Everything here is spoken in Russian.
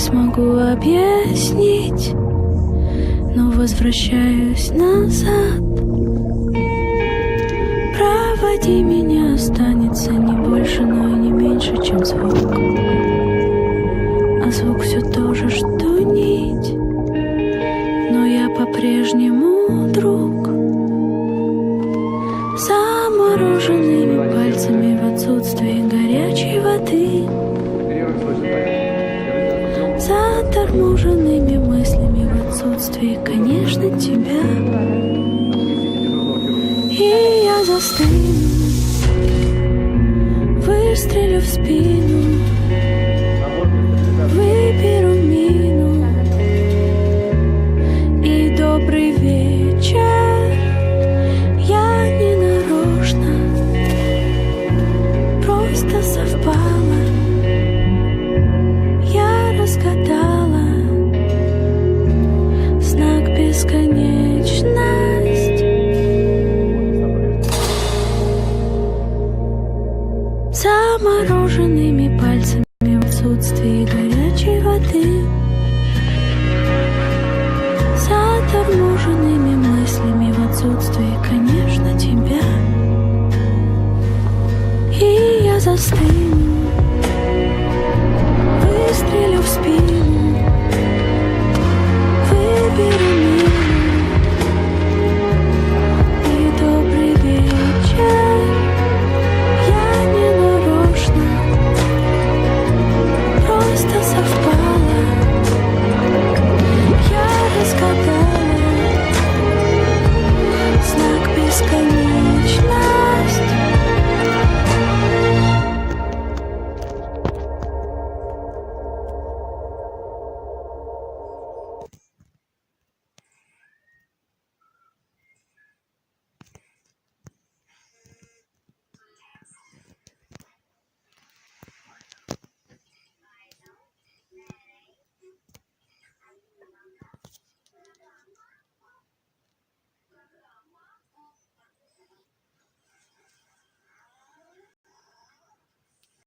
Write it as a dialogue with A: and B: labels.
A: смогу объяснить, но возвращаюсь назад. Проводи меня, останется не больше, но и не меньше, чем звук. А звук все то же, что нить, но я по-прежнему друг. Замороженными пальцами в отсутствии горячей воды, заторможенными мыслями в отсутствии, конечно, тебя. И я застыну, выстрелю в спину, выберу мину. И добрый вечер, я не нарочно, просто совпало. Я разгадала знак бесконечность. Замороженными пальцами в отсутствии горячей воды, заторможенными мыслями в отсутствии, конечно, тебя. И я застыла,